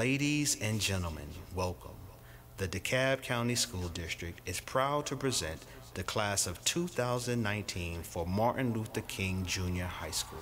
Ladies and gentlemen, welcome. The DeKalb County School District is proud to present the class of 2019 for Martin Luther King Jr. High School.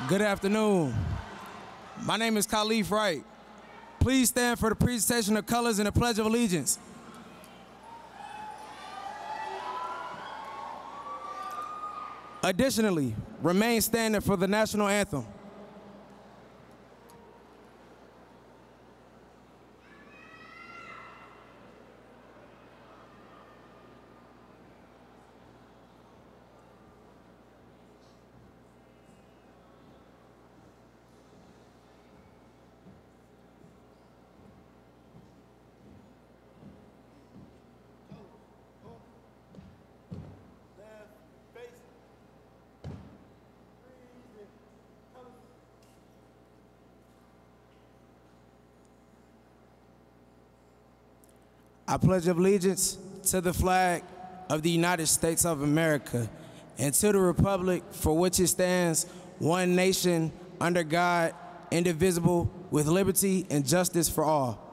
Good afternoon. My name is Khalif Wright. Please stand for the presentation of colors and the Pledge of Allegiance. Additionally, remain standing for the national anthem. I pledge allegiance to the flag of the United States of America and to the republic for which it stands, one nation, under God, indivisible, with liberty and justice for all.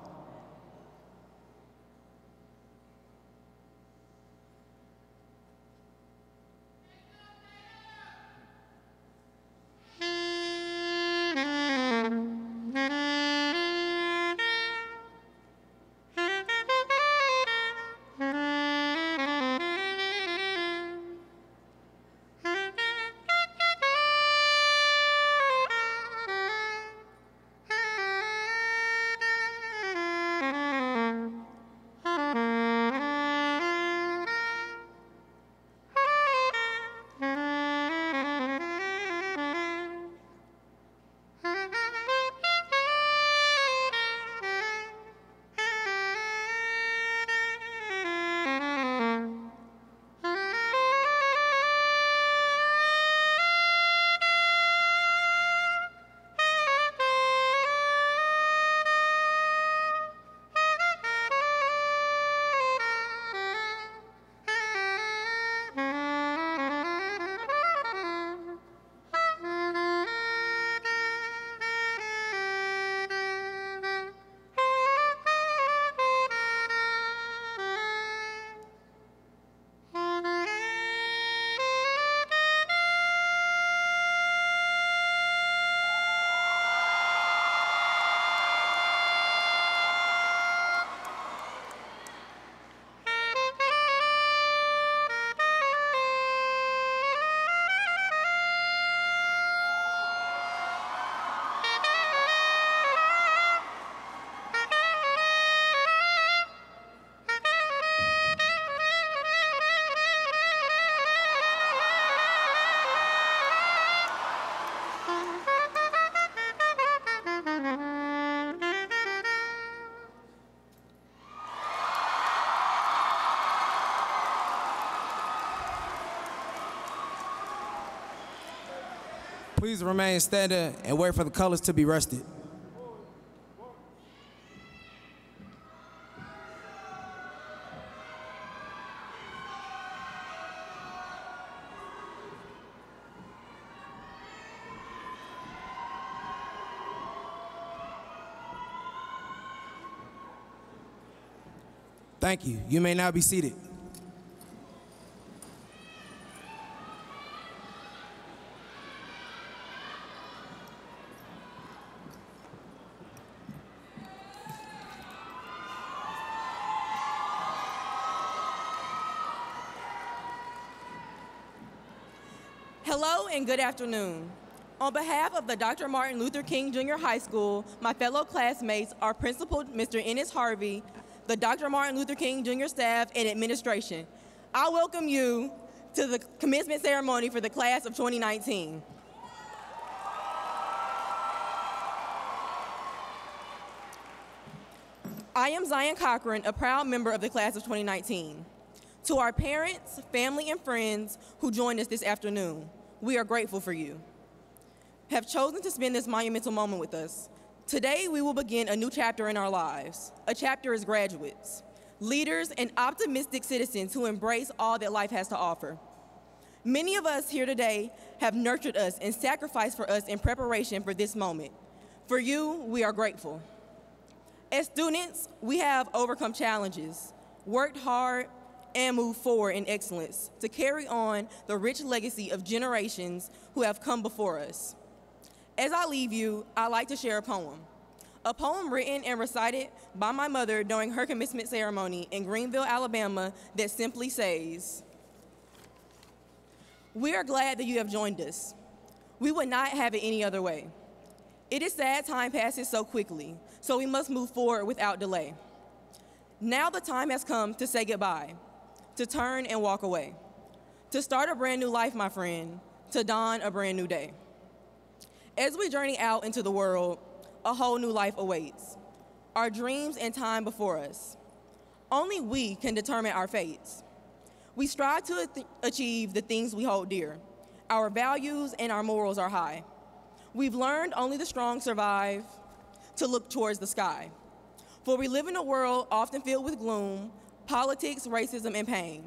Please remain standing and wait for the colors to be rested. Thank you. You may now be seated. Hello and good afternoon. On behalf of the Dr. Martin Luther King Jr. High School, my fellow classmates, our principal, Mr. Ennis Harvey, the Dr. Martin Luther King Jr. staff and administration, I welcome you to the commencement ceremony for the class of 2019. I am Zion Cochran, a proud member of the class of 2019. To our parents, family, and friends who joined us this afternoon, we are grateful for you. Have chosen to spend this monumental moment with us. Today, we will begin a new chapter in our lives, a chapter as graduates, leaders, and optimistic citizens who embrace all that life has to offer. Many of us here today have nurtured us and sacrificed for us in preparation for this moment. For you, we are grateful. As students, we have overcome challenges, worked hard, and moved forward in excellence to carry on the rich legacy of generations who have come before us. As I leave you, I'd like to share a poem written and recited by my mother during her commencement ceremony in Greenville, Alabama, that simply says, "We are glad that you have joined us. We would not have it any other way. It is sad time passes so quickly, so we must move forward without delay. Now the time has come to say goodbye, to turn and walk away, to start a brand new life, my friend, to dawn a brand new day. As we journey out into the world, a whole new life awaits, our dreams and time before us. Only we can determine our fates. We strive to achieve the things we hold dear. Our values and our morals are high. We've learned only the strong survive, to look towards the sky. For we live in a world often filled with gloom, politics, racism, and pain.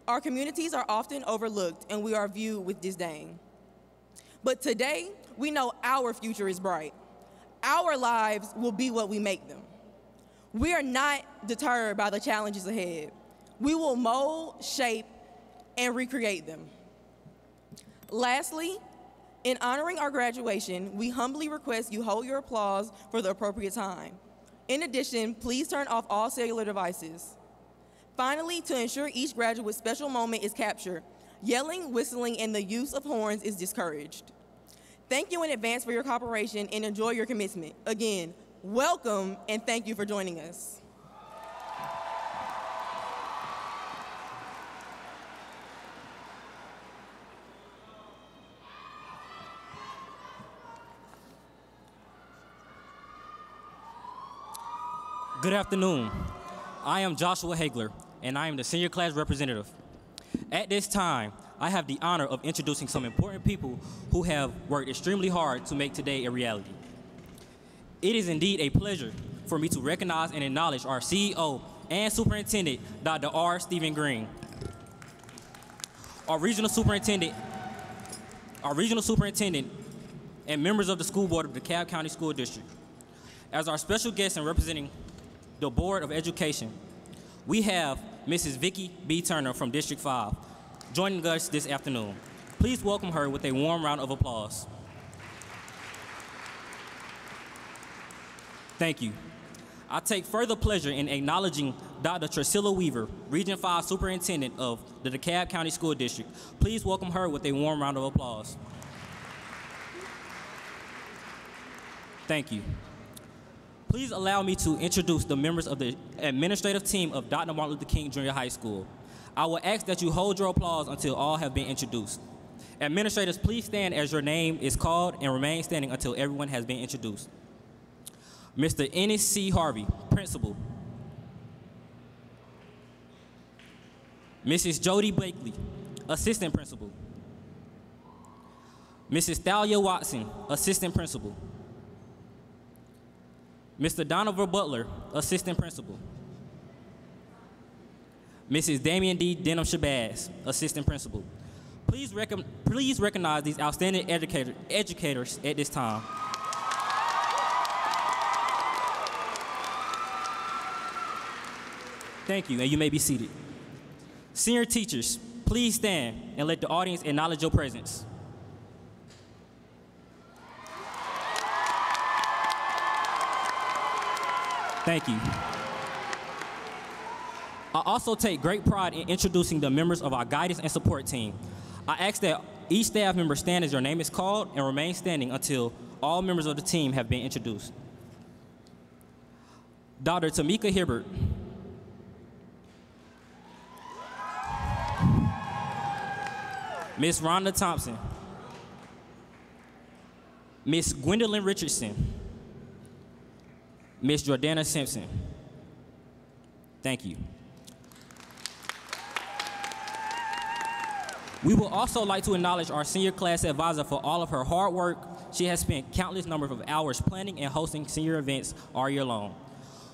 Our communities are often overlooked and we are viewed with disdain. But today, we know our future is bright. Our lives will be what we make them. We are not deterred by the challenges ahead. We will mold, shape, and recreate them. Lastly, in honoring our graduation, we humbly request you hold your applause for the appropriate time. In addition, please turn off all cellular devices. Finally, to ensure each graduate's special moment is captured, yelling, whistling, and the use of horns is discouraged. Thank you in advance for your cooperation and enjoy your commencement. Again, welcome and thank you for joining us. Good afternoon. I am Joshua Hagler, and I am the senior class representative. At this time, I have the honor of introducing some important people who have worked extremely hard to make today a reality. It is indeed a pleasure for me to recognize and acknowledge our CEO and Superintendent, Dr. R. Stephen Green, our regional superintendent, and members of the school board of the DeKalb County School District. As our special guest and representing the Board of Education, we have Mrs. Vicki B. Turner from District 5 joining us this afternoon. Please welcome her with a warm round of applause. Thank you. I take further pleasure in acknowledging Dr. Trisilla Weaver, Region 5 Superintendent of the DeKalb County School District. Please welcome her with a warm round of applause. Thank you. Please allow me to introduce the members of the administrative team of Dr. Martin Luther King Jr. High School. I will ask that you hold your applause until all have been introduced. Administrators, please stand as your name is called and remain standing until everyone has been introduced. Mr. Ennis C. Harvey, Principal. Mrs. Jody Blakely, Assistant Principal. Mrs. Thalia Watson, Assistant Principal. Mr. Donovan Butler, Assistant Principal. Mrs. Damian D. Denham-Shabazz, Assistant Principal. Please recognize these outstanding educators at this time. Thank you, and you may be seated. Senior teachers, please stand and let the audience acknowledge your presence. Thank you. I also take great pride in introducing the members of our guidance and support team. I ask that each staff member stand as your name is called and remain standing until all members of the team have been introduced. Dr. Tamika Hibbert. Miss Rhonda Thompson. Miss Gwendolyn Richardson. Miss Jordana Simpson. Thank you. We would also like to acknowledge our senior class advisor for all of her hard work. She has spent countless numbers of hours planning and hosting senior events all year long.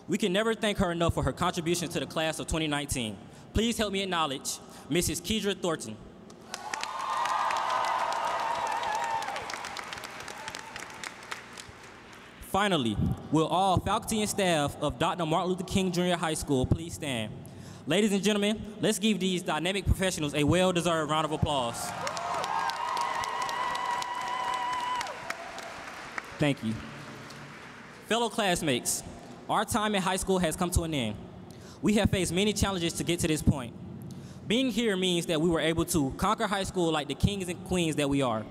We can never thank her enough for her contributions to the class of 2019. Please help me acknowledge Mrs. Kedra Thornton. Finally, will all faculty and staff of Dr. Martin Luther King Jr. High School please stand? Ladies and gentlemen, let's give these dynamic professionals a well-deserved round of applause. Thank you. Fellow classmates, our time in high school has come to an end. We have faced many challenges to get to this point. Being here means that we were able to conquer high school like the kings and queens that we are.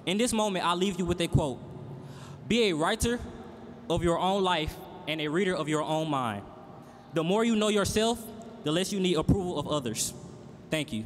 In this moment, I'll leave you with a quote. Be a writer of your own life and a reader of your own mind. The more you know yourself, the less you need approval of others. Thank you.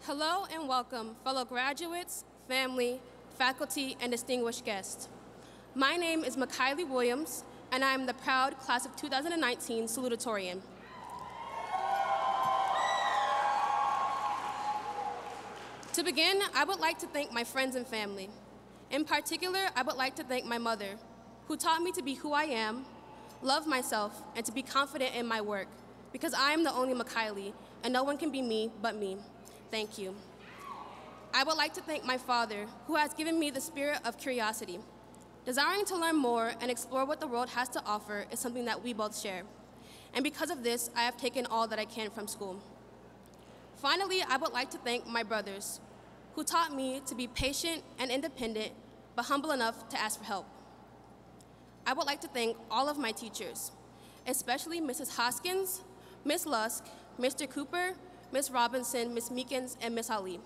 Hello and welcome, fellow graduates, family, faculty, and distinguished guests. My name is Michaela Williams, and I am the proud class of 2019 salutatorian. To begin, I would like to thank my friends and family. In particular, I would like to thank my mother, who taught me to be who I am, love myself, and to be confident in my work, because I am the only Michaela, and no one can be me but me. Thank you. I would like to thank my father, who has given me the spirit of curiosity. Desiring to learn more and explore what the world has to offer is something that we both share. And because of this, I have taken all that I can from school. Finally, I would like to thank my brothers, who taught me to be patient and independent, but humble enough to ask for help. I would like to thank all of my teachers, especially Mrs. Hoskins, Ms. Lusk, Mr. Cooper, Ms. Robinson, Ms. Meekins, and Ms. Ali.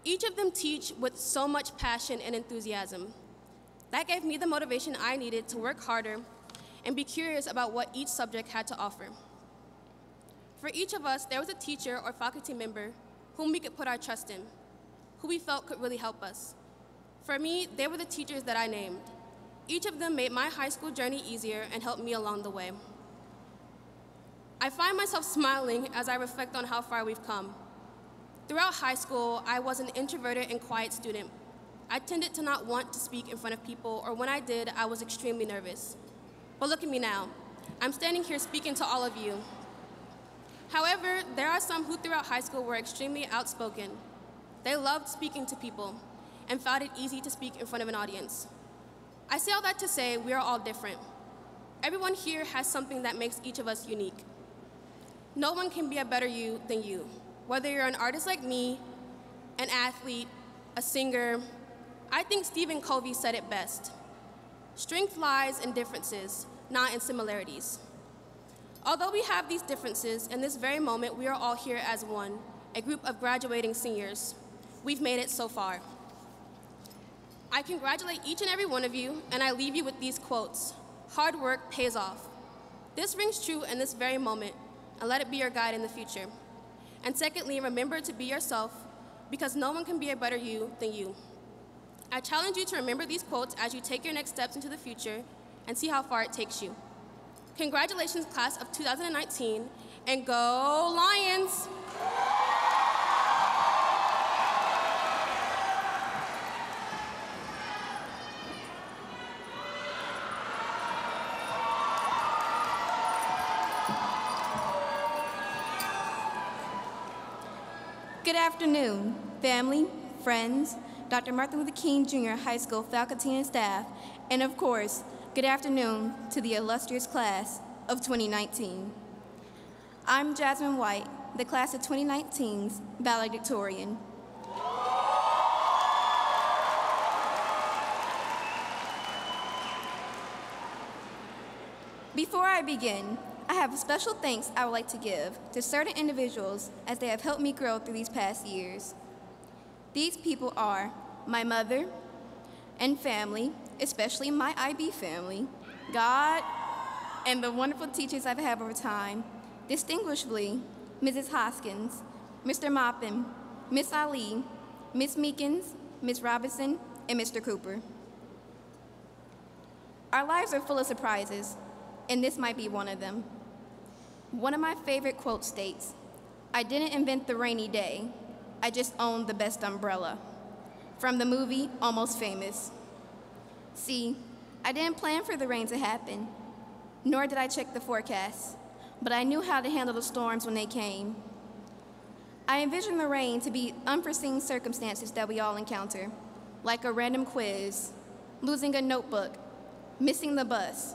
Each of them teach with so much passion and enthusiasm. That gave me the motivation I needed to work harder and be curious about what each subject had to offer. For each of us, there was a teacher or faculty member whom we could put our trust in, who we felt could really help us. For me, they were the teachers that I named. Each of them made my high school journey easier and helped me along the way. I find myself smiling as I reflect on how far we've come. Throughout high school, I was an introverted and quiet student. I tended to not want to speak in front of people, or when I did, I was extremely nervous. But look at me now. I'm standing here speaking to all of you. However, there are some who throughout high school were extremely outspoken. They loved speaking to people and found it easy to speak in front of an audience. I say all that to say we are all different. Everyone here has something that makes each of us unique. No one can be a better you than you, whether you're an artist like me, an athlete, a singer. I think Stephen Covey said it best. Strength lies in differences, not in similarities. Although we have these differences, in this very moment, we are all here as one, a group of graduating seniors. We've made it so far. I congratulate each and every one of you, and I leave you with these quotes. Hard work pays off. This rings true in this very moment, and let it be your guide in the future. And secondly, remember to be yourself, because no one can be a better you than you. I challenge you to remember these quotes as you take your next steps into the future and see how far it takes you. Congratulations, class of 2019, and go Lions! Good afternoon, family, friends, Dr. Martin Luther King Jr. High School faculty and staff, and of course, good afternoon to the illustrious class of 2019. I'm Jasmine White, the class of 2019's valedictorian. Before I begin, I have special thanks I would like to give to certain individuals as they have helped me grow through these past years. These people are my mother and family, especially my IB family, God, and the wonderful teachers I've had over time, distinguishably Mrs. Hoskins, Mr. Maupin, Miss Ali, Miss Meekins, Miss Robinson, and Mr. Cooper. Our lives are full of surprises, and this might be one of them. One of my favorite quotes states, "I didn't invent the rainy day, I just owned the best umbrella," from the movie Almost Famous. See, I didn't plan for the rain to happen, nor did I check the forecast, but I knew how to handle the storms when they came. I envisioned the rain to be unforeseen circumstances that we all encounter, like a random quiz, losing a notebook, missing the bus,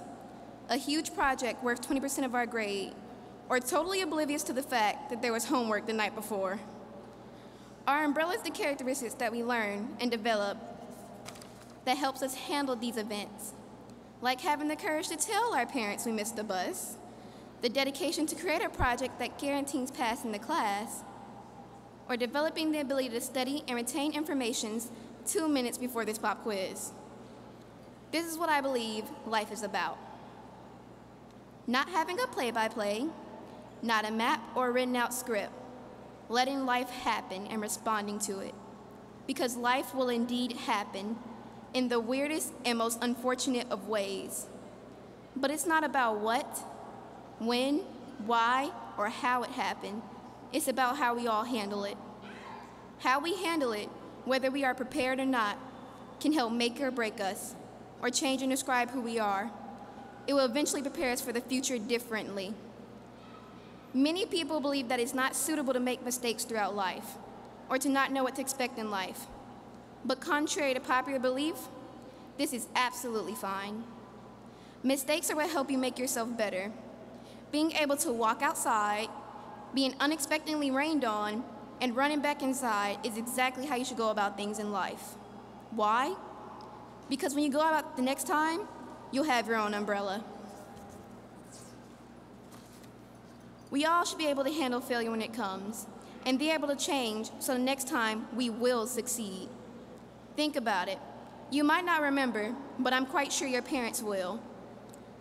a huge project worth 20% of our grade, or totally oblivious to the fact that there was homework the night before. Our umbrella is the characteristics that we learn and develop that helps us handle these events, like having the courage to tell our parents we missed the bus, the dedication to create a project that guarantees passing the class, or developing the ability to study and retain information 2 minutes before this pop quiz. This is what I believe life is about. Not having a play-by-play, not a map or written out script. letting life happen and responding to it. Because life will indeed happen in the weirdest and most unfortunate of ways. But it's not about what, when, why, or how it happened. It's about how we all handle it. How we handle it, whether we are prepared or not, can help make or break us, or change and describe who we are. It will eventually prepare us for the future differently. Many people believe that it's not suitable to make mistakes throughout life, or to not know what to expect in life. But contrary to popular belief, this is absolutely fine. Mistakes are what help you make yourself better. Being able to walk outside, being unexpectedly rained on, and running back inside is exactly how you should go about things in life. Why? Because when you go out the next time, you'll have your own umbrella. We all should be able to handle failure when it comes, and be able to change so the next time we will succeed. Think about it. You might not remember, but I'm quite sure your parents will.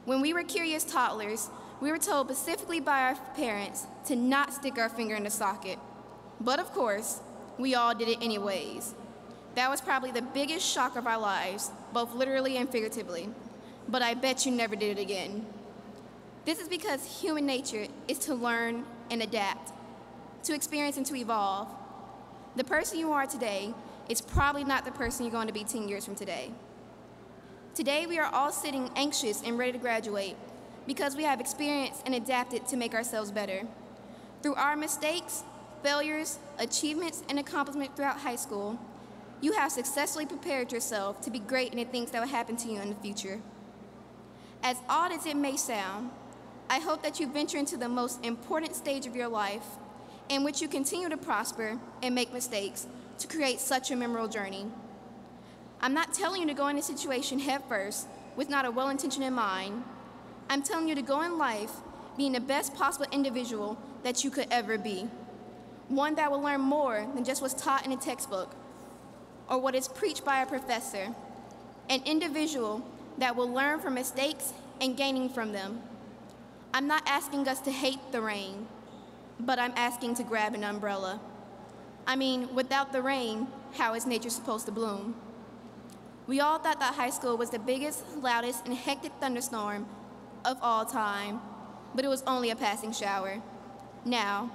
When we were curious toddlers, we were told specifically by our parents to not stick our finger in the socket. But of course, we all did it anyways. That was probably the biggest shock of our lives, both literally and figuratively. But I bet you never did it again. This is because human nature is to learn and adapt, to experience and to evolve. The person you are today is probably not the person you're going to be 10 years from today. Today, we are all sitting anxious and ready to graduate because we have experienced and adapted to make ourselves better. Through our mistakes, failures, achievements, and accomplishments throughout high school, you have successfully prepared yourself to be great in the things that will happen to you in the future. As odd as it may sound, I hope that you venture into the most important stage of your life in which you continue to prosper and make mistakes to create such a memorable journey. I'm not telling you to go in a situation head first with not a well-intention in mind. I'm telling you to go in life being the best possible individual that you could ever be. One that will learn more than just what's taught in a textbook or what is preached by a professor. An individual that will learn from mistakes and gaining from them. I'm not asking us to hate the rain, but I'm asking to grab an umbrella. I mean, without the rain, how is nature supposed to bloom? We all thought that high school was the biggest, loudest, and hectic thunderstorm of all time, but it was only a passing shower. Now,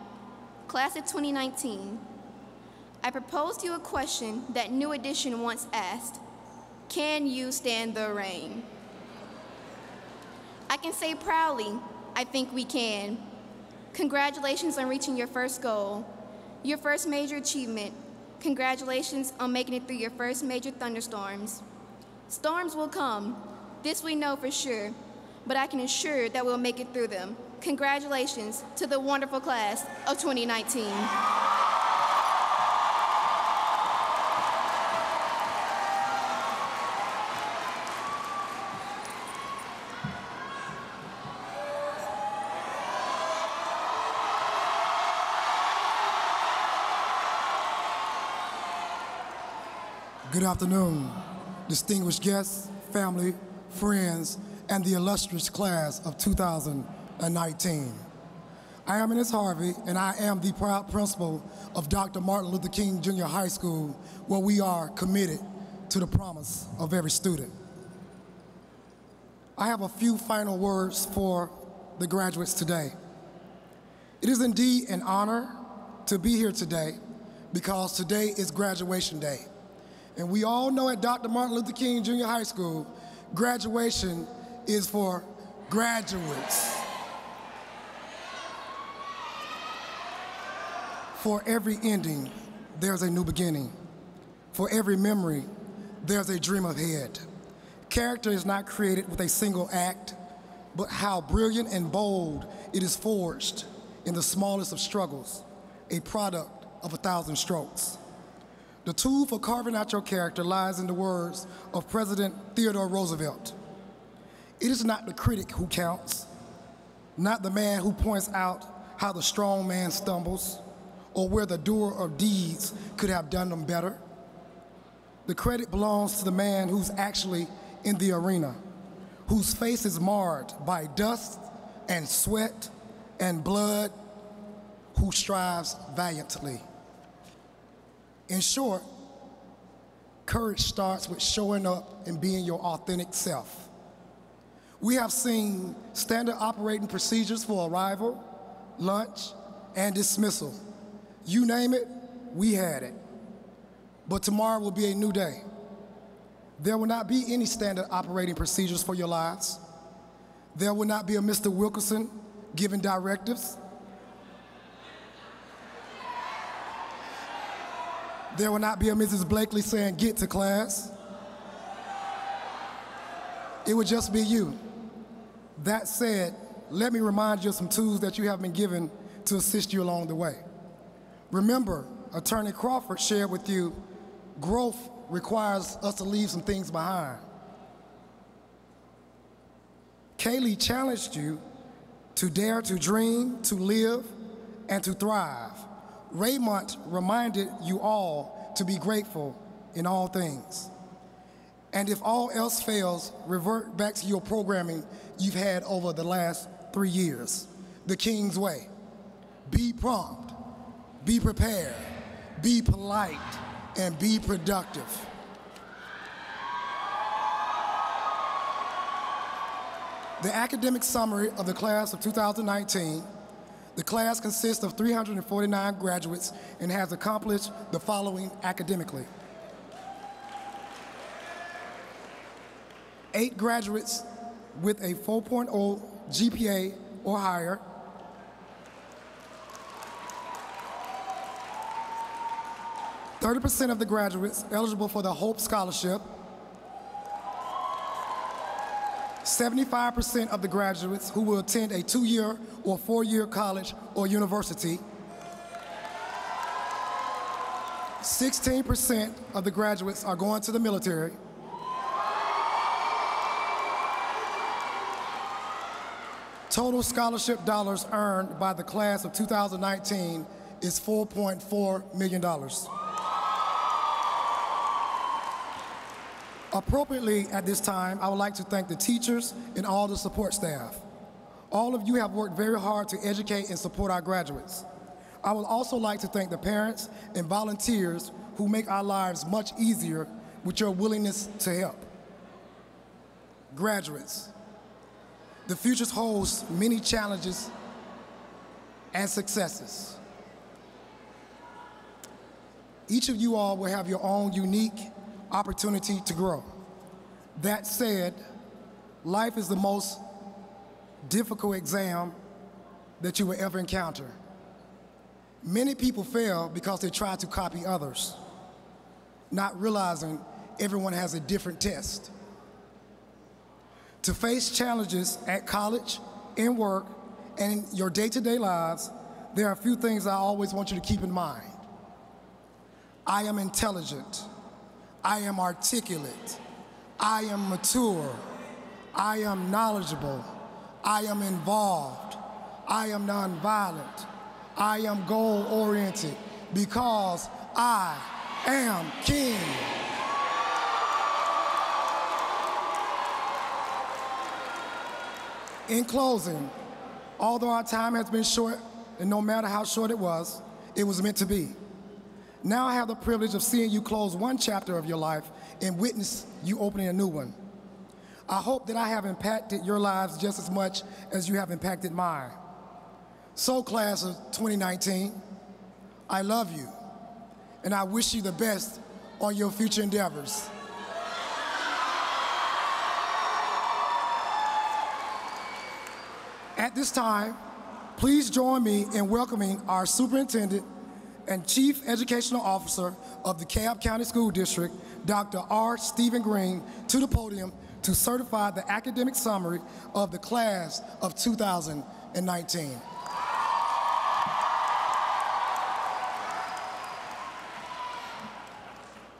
class of 2019, I propose to you a question that New Edition once asked. Can you stand the rain? I can say proudly, I think we can. Congratulations on reaching your first goal, your first major achievement. Congratulations on making it through your first major thunderstorms. Storms will come, this we know for sure, but I can assure that we'll make it through them. Congratulations to the wonderful class of 2019. Good afternoon, distinguished guests, family, friends, and the illustrious class of 2019. I am Ms. Harvey, and I am the proud principal of Dr. Martin Luther King Jr. High School, where we are committed to the promise of every student. I have a few final words for the graduates today. It is indeed an honor to be here today because today is graduation day. And we all know at Dr. Martin Luther King Jr. High School, graduation is for graduates. For every ending, there's a new beginning. For every memory, there's a dream ahead. Character is not created with a single act, but how brilliant and bold it is forged in the smallest of struggles, a product of 1,000 strokes. The tool for carving out your character lies in the words of President Theodore Roosevelt. It is not the critic who counts, not the man who points out how the strong man stumbles or where the doer of deeds could have done them better. The credit belongs to the man who's actually in the arena, whose face is marred by dust and sweat and blood, who strives valiantly. In short, courage starts with showing up and being your authentic self. We have seen standard operating procedures for arrival, lunch, and dismissal. You name it, we had it. But tomorrow will be a new day. There will not be any standard operating procedures for your lives. There will not be a Mr. Wilkerson giving directives. There will not be a Mrs. Blakely saying, get to class. It will just be you. That said, let me remind you of some tools that you have been given to assist you along the way. Remember, Attorney Crawford shared with you, growth requires us to leave some things behind. Kaylee challenged you to dare to dream, to live, and to thrive. Raymond reminded you all to be grateful in all things. And if all else fails, revert back to your programming you've had over the last 3 years, the King's Way. Be prompt, be prepared, be polite, and be productive. The academic summary of the class of 2019, the class consists of 349 graduates and has accomplished the following academically. 8 graduates with a 4.0 GPA or higher, 30% of the graduates eligible for the Hope Scholarship, 75% of the graduates who will attend a 2-year or 4-year college or university, 16% of the graduates are going to the military, total scholarship dollars earned by the class of 2019 is $4.4 million. Appropriately at this time, I would like to thank the teachers and all the support staff. All of you have worked very hard to educate and support our graduates. I would also like to thank the parents and volunteers who make our lives much easier with your willingness to help. Graduates, the future holds many challenges and successes. Each of you all will have your own unique opportunity to grow. That said, life is the most difficult exam that you will ever encounter. Many people fail because they try to copy others, not realizing everyone has a different test. To face challenges at college, in work, and in your day-to-day lives, there are a few things I always want you to keep in mind. I am intelligent. I am articulate. I am mature. I am knowledgeable. I am involved. I am nonviolent. I am goal-oriented because I am king. In closing, although our time has been short, and no matter how short it was meant to be. Now I have the privilege of seeing you close one chapter of your life and witness you opening a new one. I hope that I have impacted your lives just as much as you have impacted mine. So, class of 2019, I love you, and I wish you the best on your future endeavors. At this time, please join me in welcoming our Superintendent and Chief Educational Officer of the DeKalb County School District, Dr. R. Stephen Green, to the podium to certify the academic summary of the class of 2019.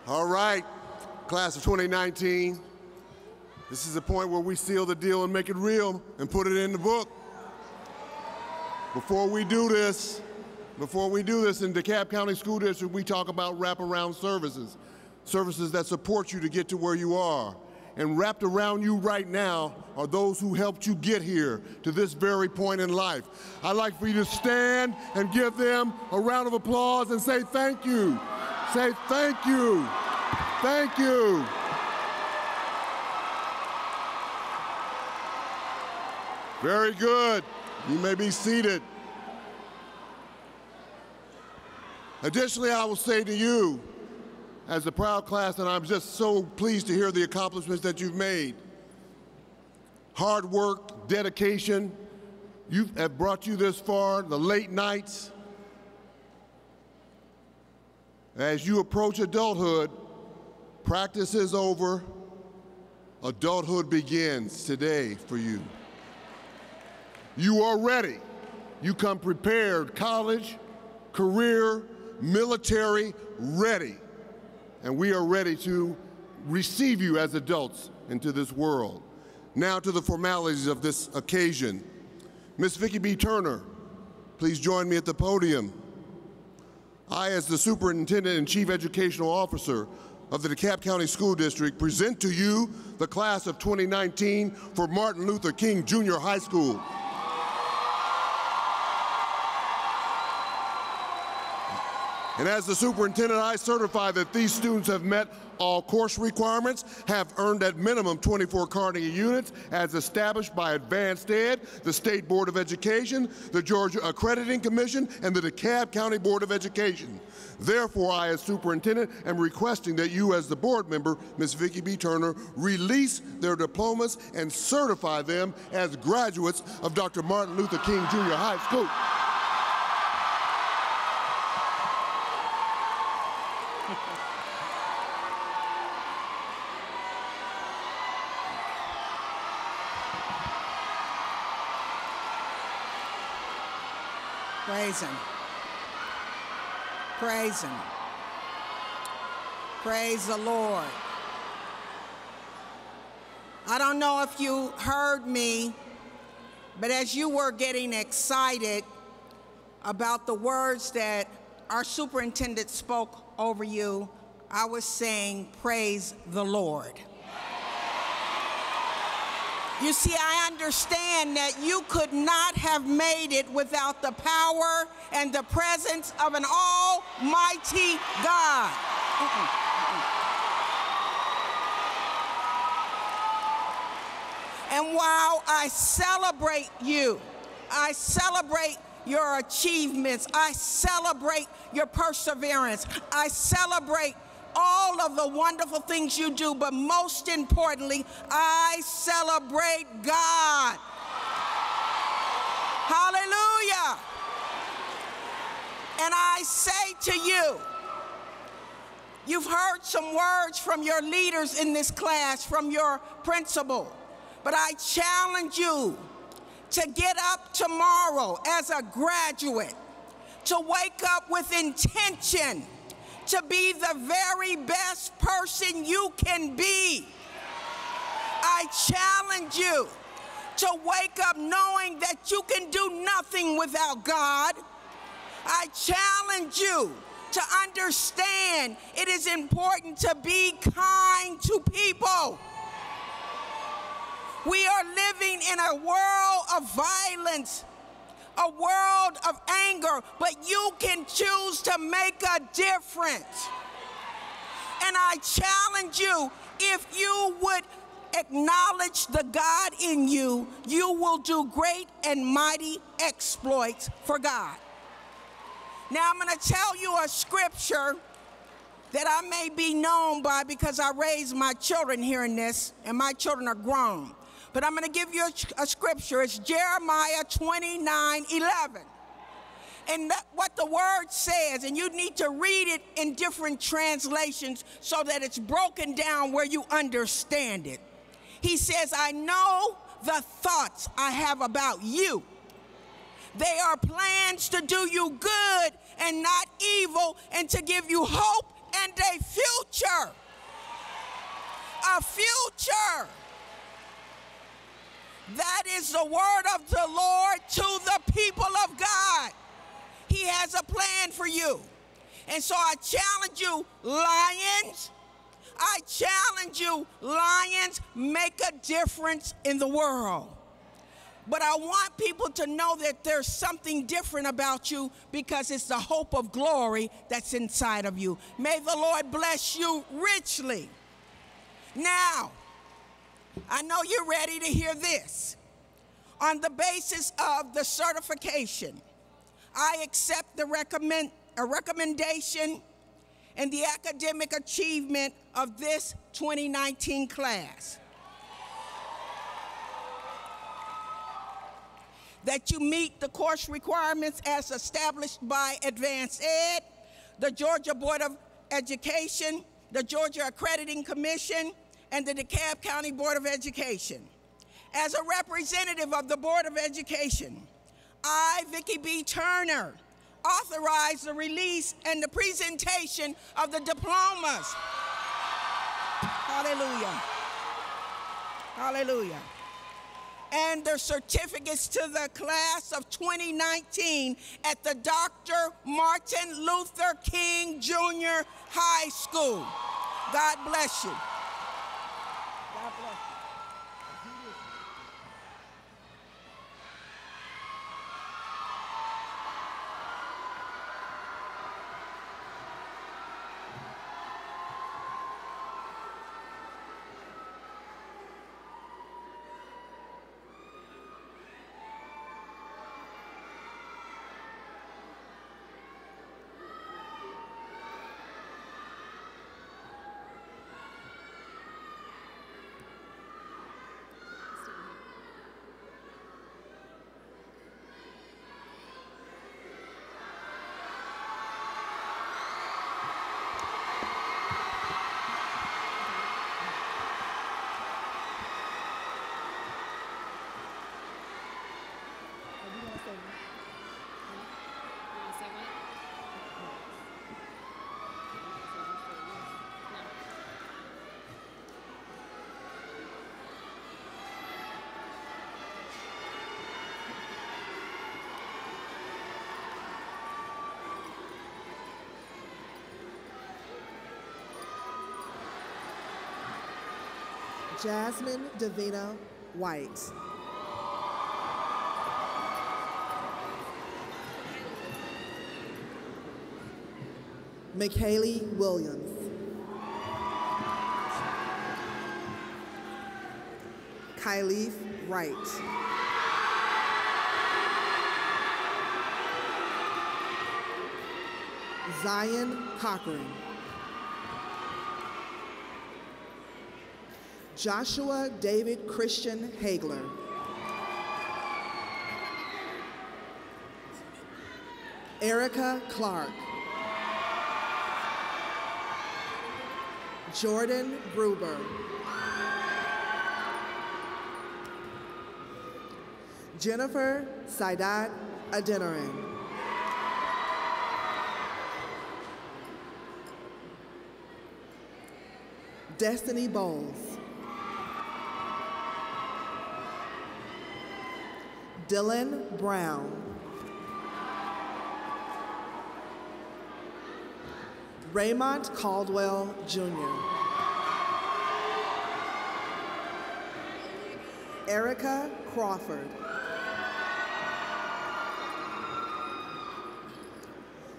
All right, class of 2019, this is the point where we seal the deal and make it real and put it in the book. Before we do this in DeKalb County School District, we talk about wraparound services, services that support you to get to where you are. and wrapped around you right now are those who helped you get here to this very point in life. I'd like for you to stand and give them a round of applause and say thank you. Say thank you. Thank you. Very good. You may be seated. Additionally, I will say to you, as a proud class, and I'm just so pleased to hear the accomplishments that you've made. Hard work, dedication, have brought you this far, the late nights. As you approach adulthood, practice is over. Adulthood begins today for you. You are ready. You come prepared, college, career, military, ready. And we are ready to receive you as adults into this world. Now to the formalities of this occasion. Ms. Vicki B. Turner, please join me at the podium. I, as the Superintendent and Chief Educational Officer of the DeKalb County School District, present to you the class of 2019 for Martin Luther King Junior High School. And as the superintendent, I certify that these students have met all course requirements, have earned at minimum 24 Carnegie units as established by Advanced Ed, the State Board of Education, the Georgia Accrediting Commission, and the DeKalb County Board of Education. Therefore, I, as superintendent, am requesting that you, as the board member, Ms. Vicki B. Turner, release their diplomas and certify them as graduates of Dr. Martin Luther King Junior High School. Praise him. Praise him. Praise the Lord. I don't know if you heard me, but as you were getting excited about the words that our superintendent spoke over you, I was saying, praise the Lord. You see, I understand that you could not have made it without the power and the presence of an almighty God. And while I celebrate you, I celebrate your achievements, I celebrate your perseverance, I celebrate all of the wonderful things you do, but most importantly, I celebrate God. Hallelujah. And I say to you, you've heard some words from your leaders in this class, from your principal, but I challenge you to get up tomorrow as a graduate, to wake up with intention, to be the very best person you can be. I challenge you to wake up knowing that you can do nothing without God. I challenge you to understand it is important to be kind to people. We are living in a world of violence, a world of anger, but you can choose to make a difference. And I challenge you, if you would acknowledge the God in you, you will do great and mighty exploits for God. Now I'm going to tell you a scripture that I may be known by because I raised my children hearing this, and my children are grown. But I'm going to give you a scripture. It's Jeremiah 29:11. And what the word says, and you need to read it in different translations so that it's broken down where you understand it. He says, I know the thoughts I have about you. They are plans to do you good and not evil, and to give you hope and a future. A future. That is the word of the Lord to the people of God. He has a plan for you. And so I challenge you, lions, I challenge you, Lions, make a difference in the world. But I want people to know that there's something different about you because it's the hope of glory that's inside of you. May the Lord bless you richly. Now, I know you're ready to hear this. On the basis of the certification, I accept the recommendation and the academic achievement of this 2019 class. That you meet the course requirements as established by Advanced Ed, the Georgia Board of Education, the Georgia Accrediting Commission, and the DeKalb County Board of Education. As a representative of the Board of Education, I, Vicki B. Turner, authorize the release and the presentation of the diplomas. Hallelujah. Hallelujah. And the certificates to the class of 2019 at the Dr. Martin Luther King Jr. High School. God bless you. God bless you. Jasmine Davina White. Michaela Williams. Kyleth Wright. Zion Cochran. Joshua David Christian Hagler. Erica Clark. Jordan Gruber. Jennifer Saidat Adeniran. Destiny Bowles. Dylan Brown. Raymond Caldwell, Jr. Erica Crawford.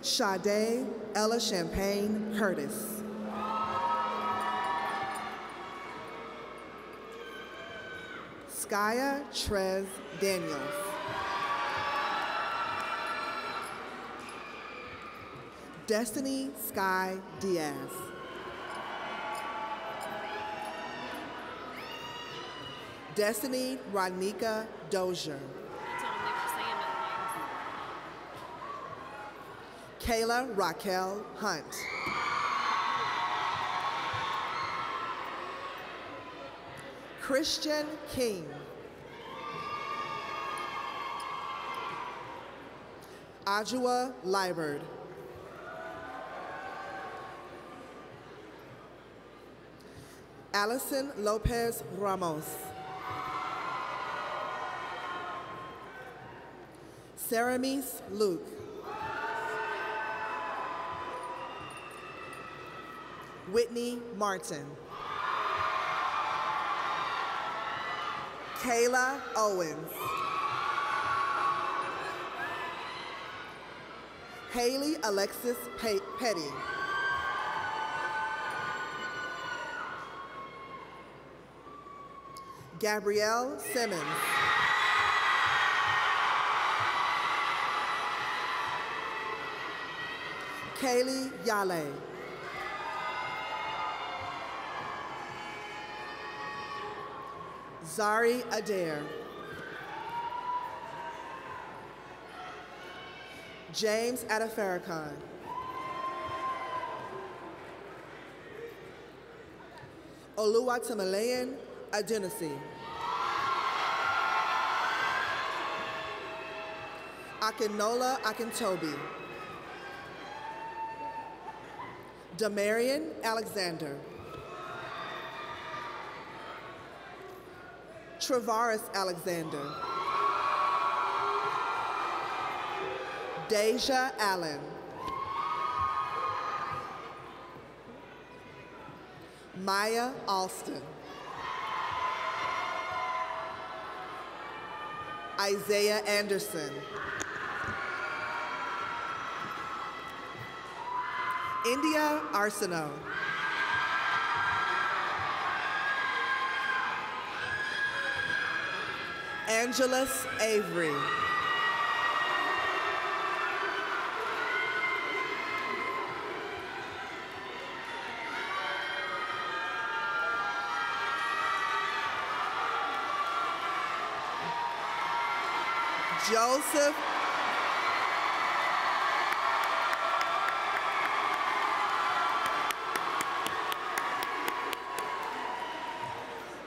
Sade Ella Champagne Curtis. Skya Trez Daniels. Destiny Sky Diaz. Destiny Rodnika Dozier. Kayla Raquel Hunt. Christian King. Ajua Liburd. Allison Lopez Ramos. Saramis Luke. Whitney Martin. Kayla Owens. Haley Alexis Petty. Gabrielle Simmons. Kaylee Yale. Zari Adair. James Adafarrakhan. Oluwatimalayan Adenisi. Akinola Akintobi. Damarian Alexander. Travaris Alexander. Deja Allen. Maya Alston. Isaiah Anderson. India Arsenault. Angelus Avery.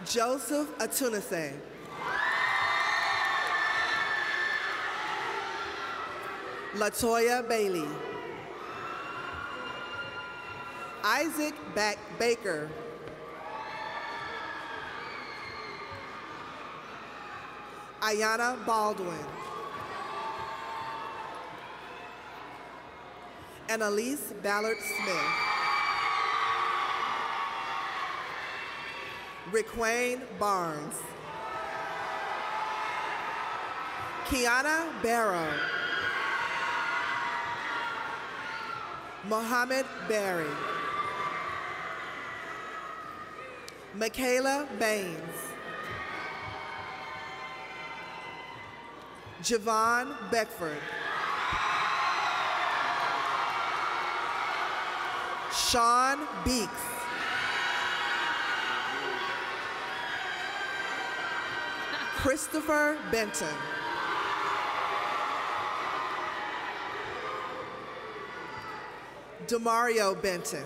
Joseph Atunase. Latoya Bailey. Isaac Baker. Ayana Baldwin. Annalise Ballard Smith. Riquain Barnes. Kiana Barrow. Mohammed Berry. Michaela Baines. Javon Beckford. Sean Beeks. Christopher Benton. Demario Benton.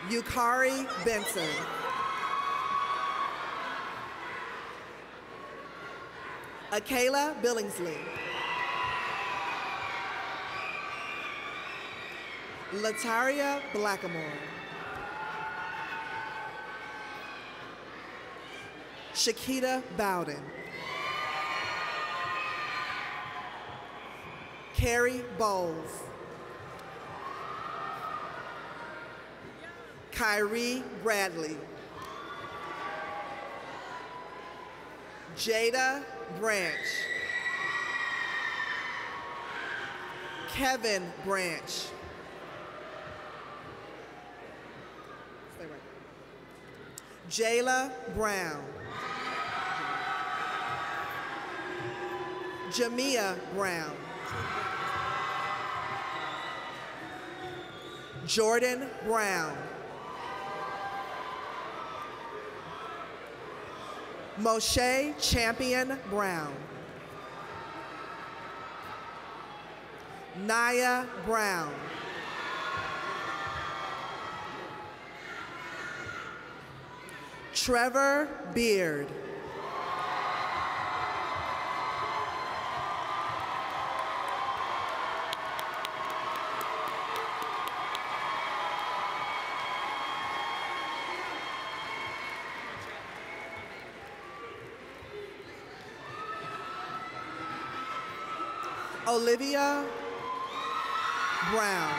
Yukari Benson. Akayla Billingsley. Lataria Blackamore. Shakita Bowden. Carrie Bowles. Kyrie Bradley. Jada Branch. Kevin Branch. Stay right. Jayla Brown. Jamia Brown. Jordan Brown. Moshe Champion Brown. Naya Brown. Trevor Beard. Olivia Brown.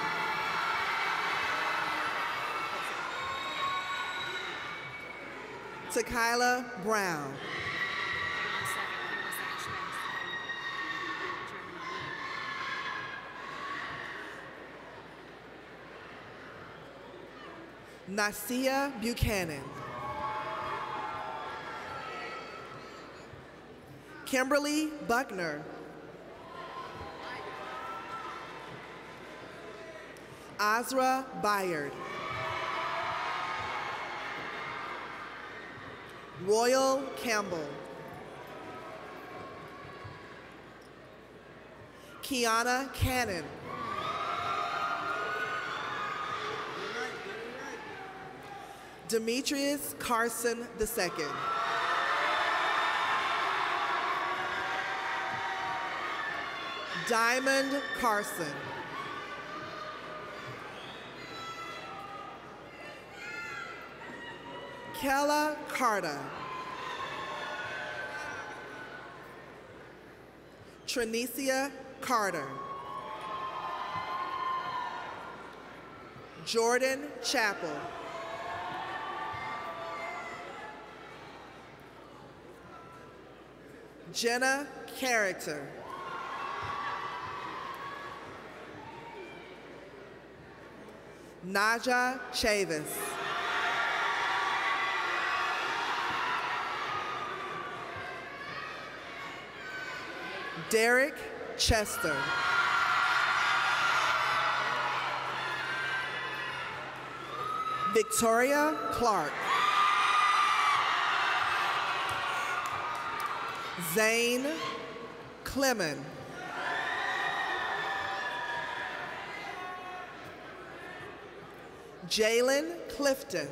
Tequila Brown. Nasia Buchanan. Kimberly Buckner. Azra Byard. Royal Campbell. Kiana Cannon. Demetrius Carson II. Diamond Carson. Kella Carter. Trinicia Carter. Jordan Chappell. Jenna Character. Naja Chavis. Derek Chester. Victoria Clark. Zane Clemon. Jalen Clifton.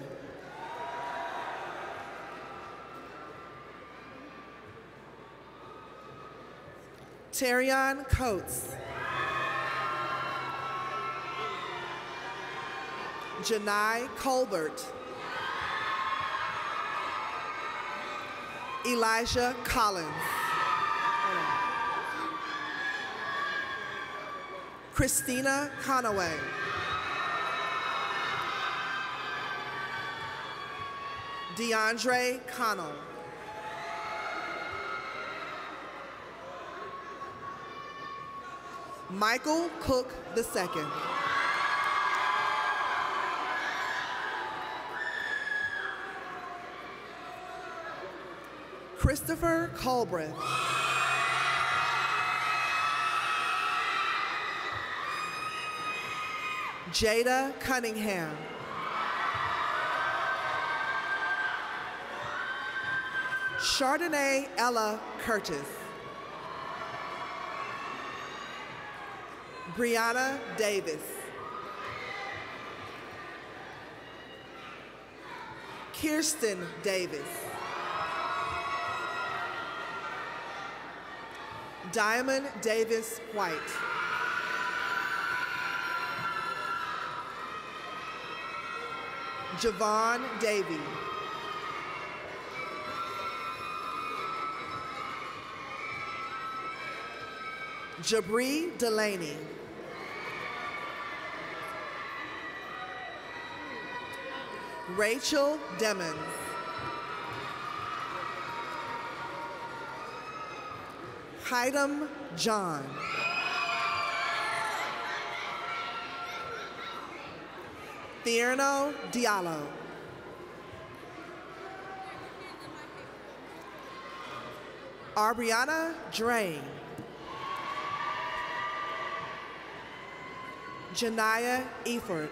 Terrion Coates. Janai Colbert. Elijah Collins. Christina Conaway. DeAndre Connell. Michael Cook II. Christopher Colbreth. Jada Cunningham. Chardonnay Ella Curtis. Brianna Davis. Kirsten Davis. Diamond Davis White. Javon Davey. Jabri Delaney. Rachel Demmons. Haidam John. Thierno Diallo. Arbriana Drain. Janaya Eford.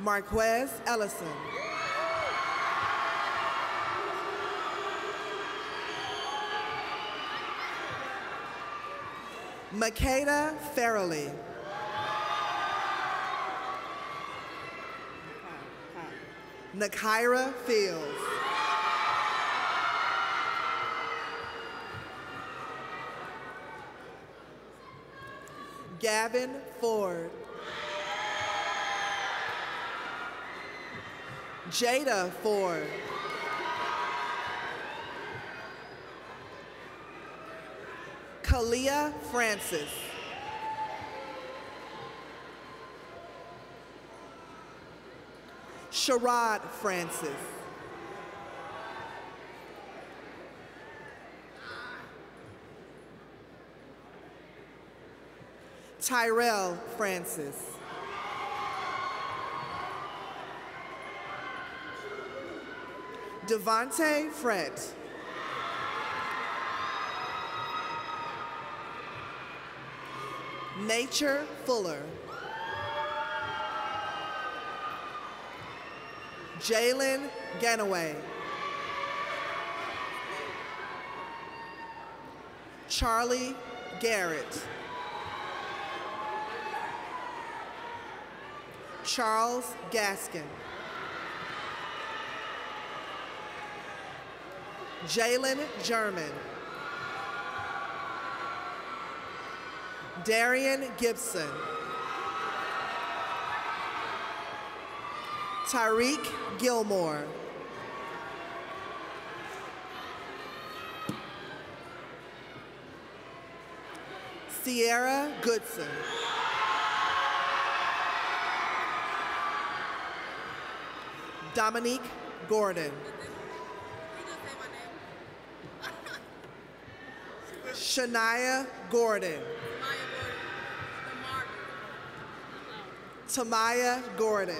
Marquez Ellison. Makeda Farrelly. Nakira Fields. Gavin Ford. Jada Ford. Talia Francis. Sherrod Francis. Tyrell Francis. Devontae Fret. Nature Fuller. Jalen Ganaway. Charlie Garrett. Charles Gaskin. Jalen German. Darian Gibson. Tyreek Gilmore. Sierra Goodson. Dominique Gordon. Shania Gordon. Tamaya Gordon.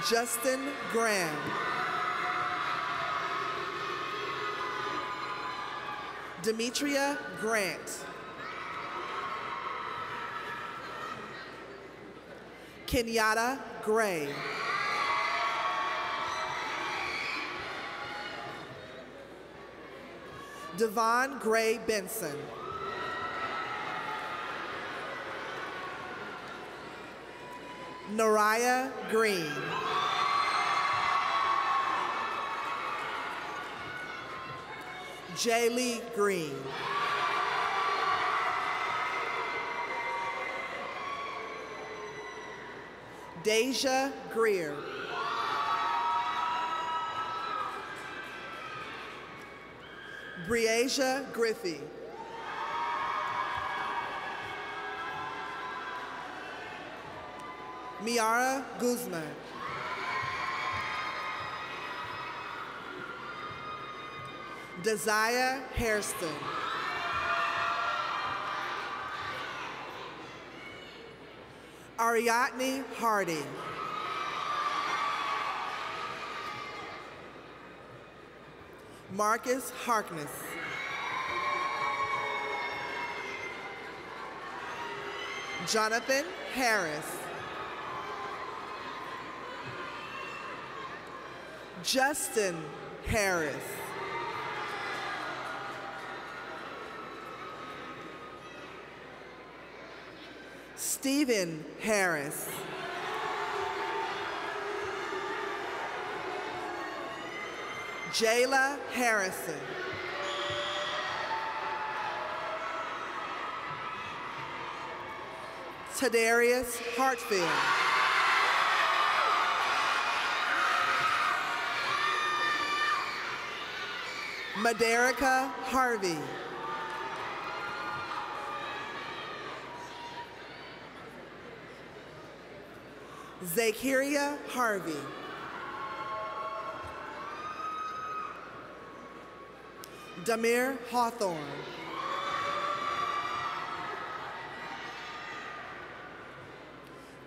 Justin Graham. Demetria Grant. Kenyatta Gray. Devon Gray Benson. Nariah Green. Jaylee Green. Deja Greer. Breasia Griffey. Miara Guzman. Desire Hairston. Ariadne Hardy. Marcus Harkness. Jonathan Harris. Justin Harris. Stephen Harris. Jayla Harrison. Tadarius Hartfield. Maderica Harvey. Zakiria Harvey. Damir Hawthorne.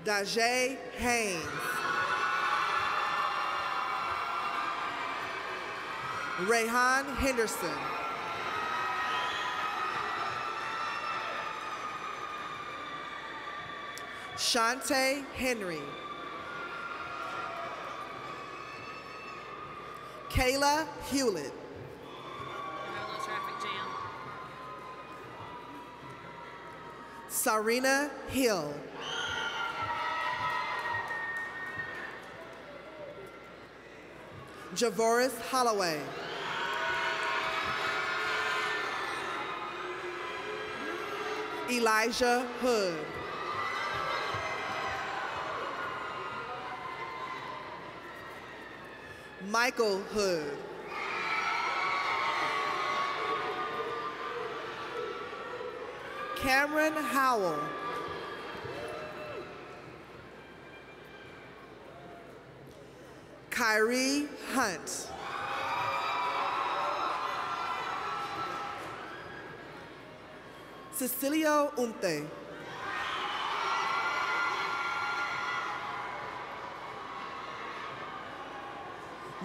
Dajae Haynes. Rayhan Henderson. Shante Henry. Kayla Hewlett. Sarina Hill. Javoris Holloway. Elijah Hood. Michael Hood. Cameron Howell. Kyrie Hunt. Cecilio Unte.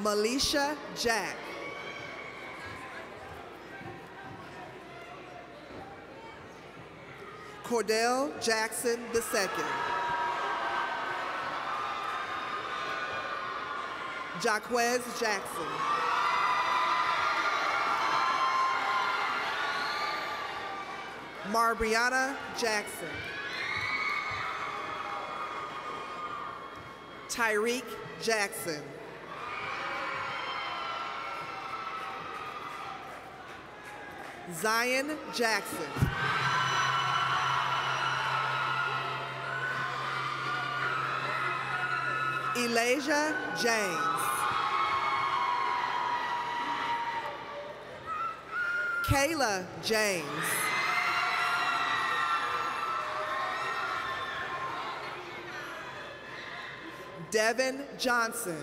Malisha Jack. Cordell Jackson II. Jaquez Jackson. Marbriana Jackson. Tyreek Jackson. Zion Jackson. Elijah James. Kayla James. Devin Johnson.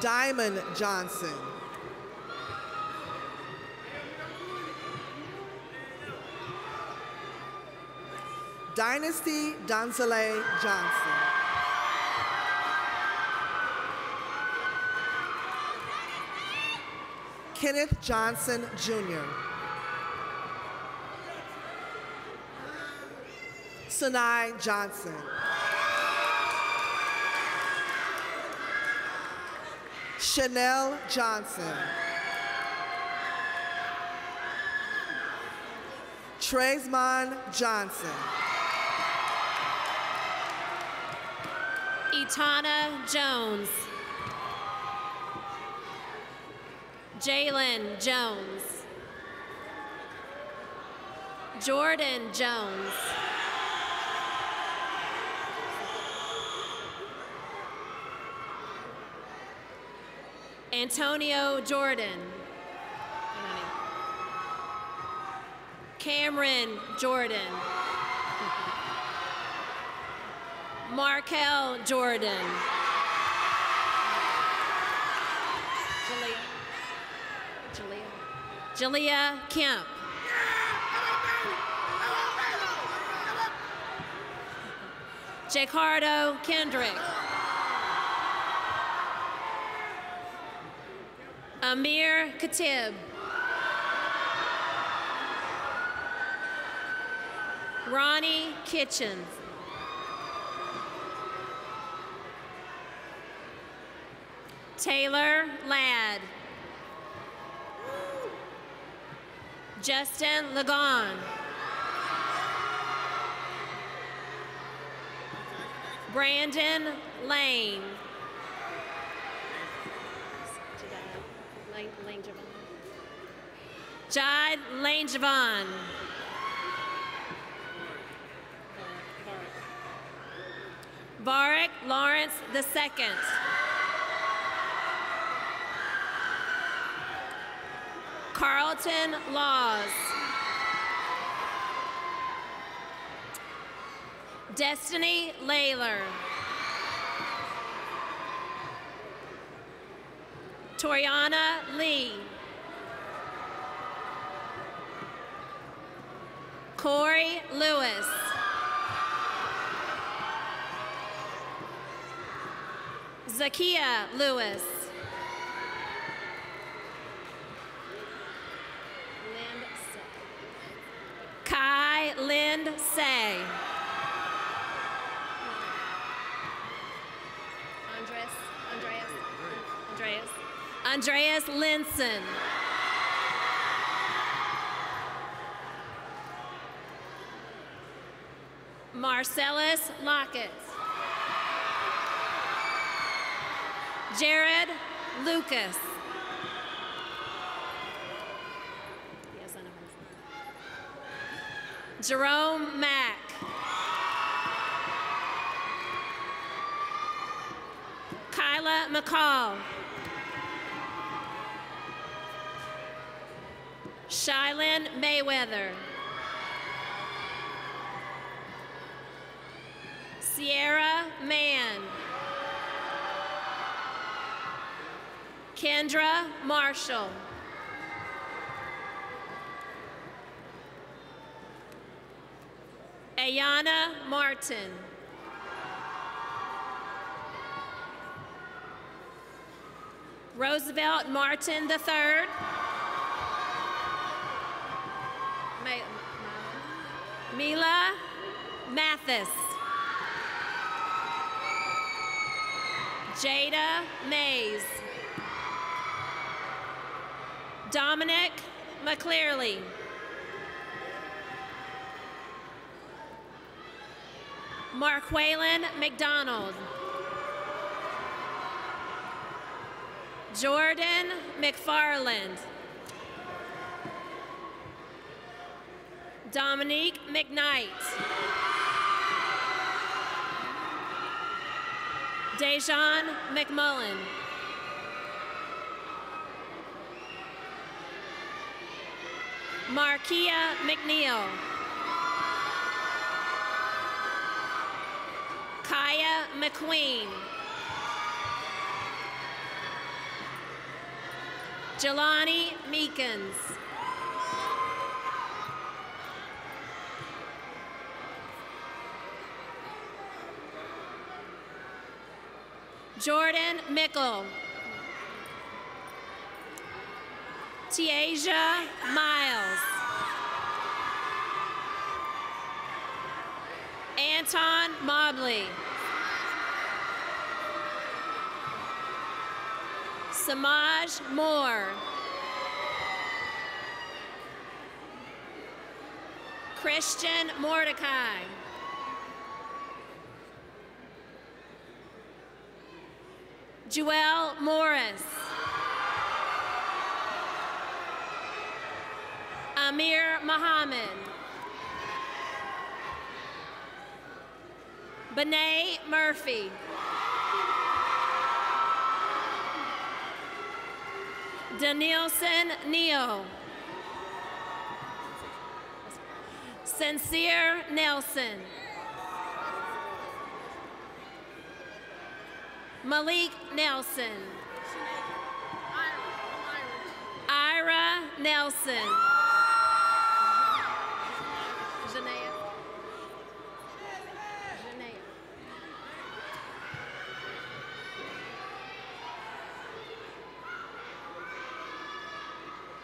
Diamond Johnson. Dynasty Donzale Johnson. Kenneth Johnson, Jr. Sanai Johnson. Chanel Johnson. Tresmon Johnson. Etana Jones. Jalen Jones. Jordan Jones. Antonio Jordan. Cameron Jordan. Markel Jordan. Jalea Kemp. Jacardo Kendrick. Amir Khatib. Ronnie Kitchens. Taylor Ladd. Justin Lagon. Brandon Lane. Jide Langevon. Varric Lawrence II. Carlton Laws. Destiny Layler. Toriana Lee. Corey Lewis. Zakia Lewis. Kai Lind Say. Andreas Linson. Marcellus Lockett. Jared Lucas. Jerome Mack. Kyla McCall. Shylin Mayweather. Sierra Mann. Kendra Marshall. Ayana Martin. Roosevelt Martin III. Mila Mathis. Jada Mays. Dominic McClearly. Marquaylin McDonald. Jordan McFarland. Dominique McKnight. Dejan McMullen. Markia McNeil. Kaya McQueen. Jelani Meekins. Jordan Mickle. Tiaja Miles. Anton Mobley. Samaj Moore. Christian Mordecai. Joelle Morris. Amir Muhammad. Bené Murphy. Danielson Neal. Sincere Nelson. Malik Nelson. Ira Nelson. Janaea.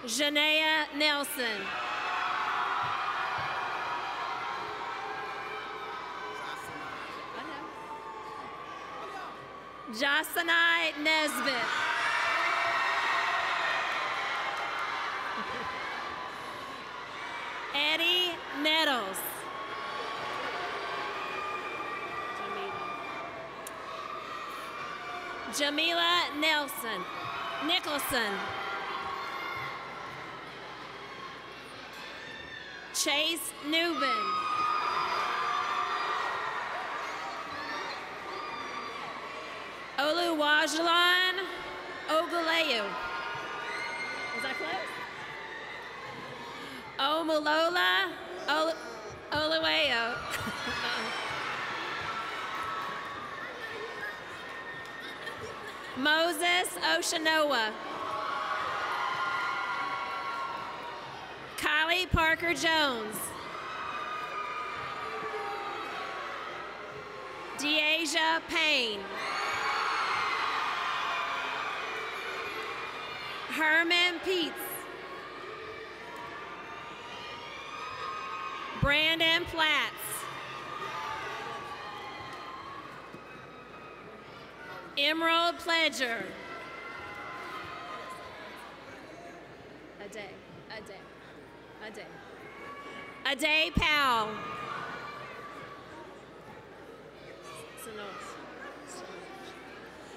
Janaea Nelson. Jasanai Nesbitt. Eddie Nettles. Jamila Nelson. Nicholson. Chase Newbin. Oluwajulan Oguleu. Is that close? Omolola Oluwayo. Moses Oshanoa. Kylie Parker Jones. Deasia Payne. Herman Peets. Brandon Platts. Emerald Pledger. Ade Powell.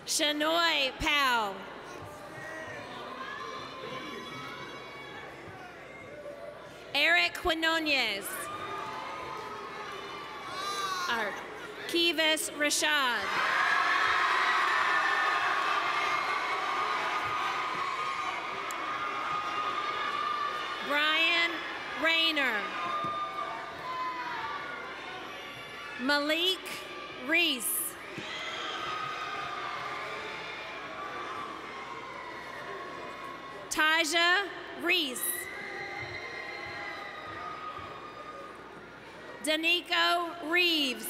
Shanoy Powell. Eric Quinonez. Kivas Rashad. Brian Rayner. Malik Reese. Taja Reese. Danico Reeves.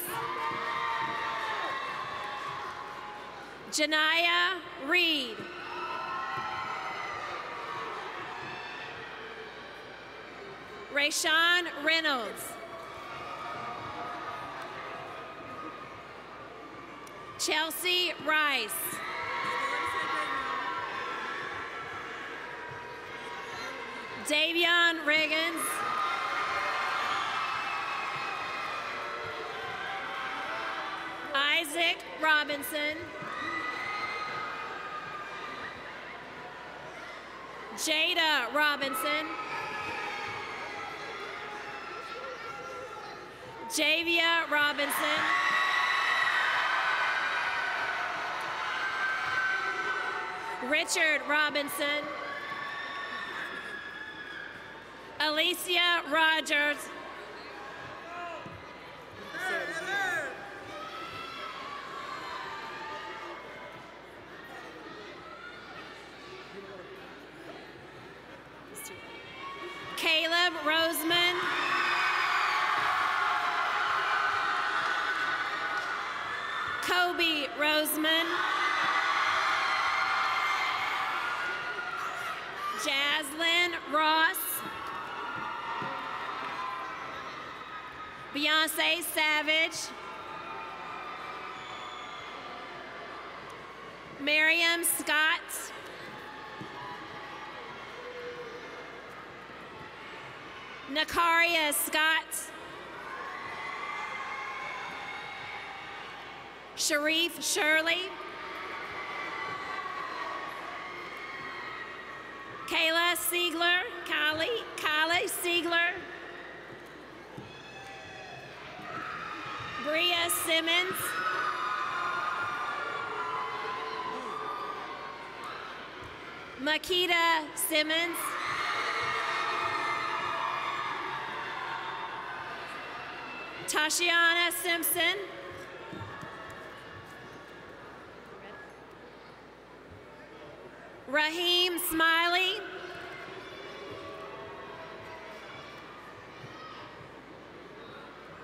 Janaya Reed. Rayshawn Reynolds. Chelsea Rice. Davion Riggins. Isaac Robinson. Jada Robinson. Javia Robinson. Richard Robinson. Alicia Rogers. Caleb Roseman. Kobe Roseman. Jaslyn Ross. Beyonce Savage. Miriam Scott. Nakaria Scott. Sharif Shirley. Kayla Siegler. Kylie Siegler. Bria Simmons. Makita Simmons. Tashiana Simpson. Raheem Smiley.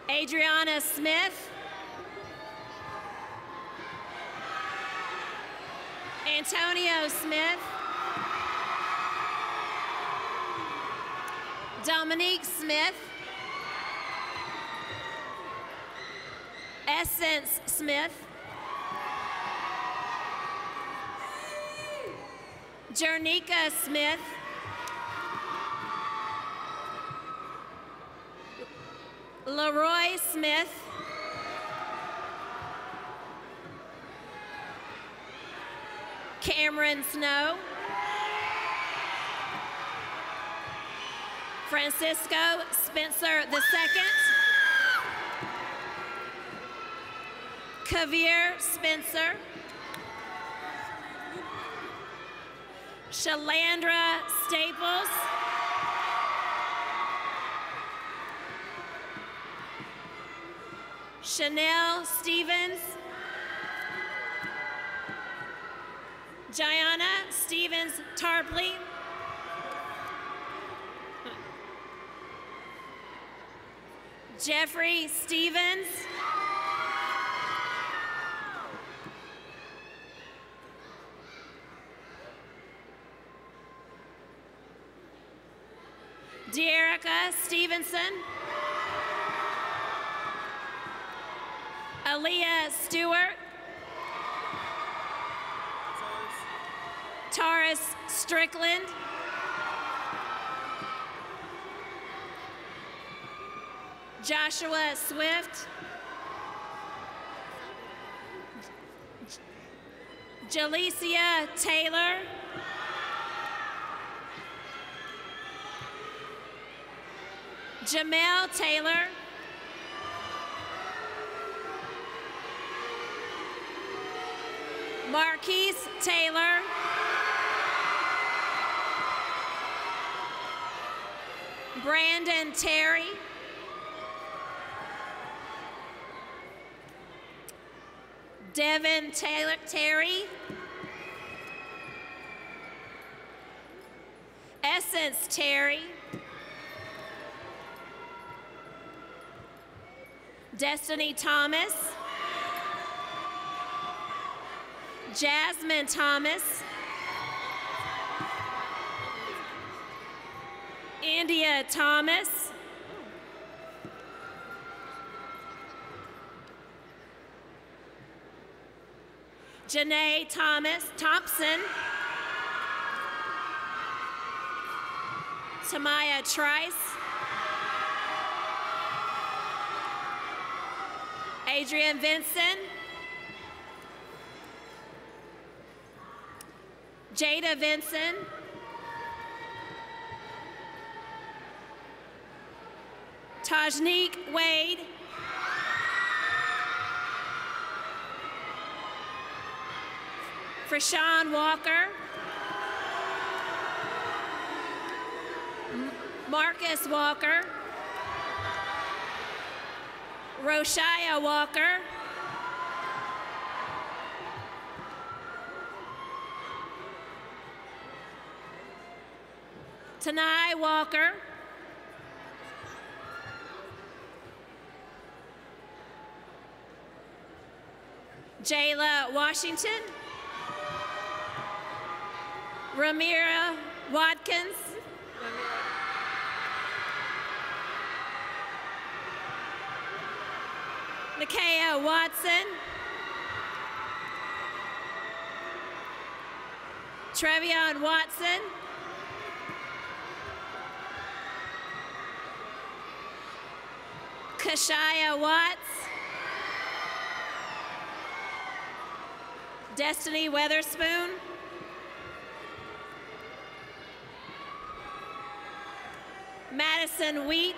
Adriana Smith. Antonio Smith. Dominique Smith. Essence Smith. Jernica Smith. Leroy Smith. Cameron Snow. Francisco Spencer II. Kavir Spencer. Shalandra Staples. Chanel Stevens. Gianna Stevens Tarpley. Jeffrey Stevens. Dearica Stevenson. Aaliyah Stewart. Taurus Strickland. Joshua Swift. Jalecia Taylor. Jamel Taylor. Marquise Taylor. Brandon Terry. Devin Terry. Essence Terry. Destiny Thomas. Jasmine Thomas. India Thomas. Janae Thompson. Tamaya Trice. Adrian Vinson. Jada Vinson. Tajnique Wade. Frashawn Walker. Marcus Walker. Roshaya Walker. Tanai Walker. Jayla Washington. Ramira Watkins. Nakia Watson. Trevion Watson. Kashaya Watts. Destiny Weatherspoon. Madison Wheat.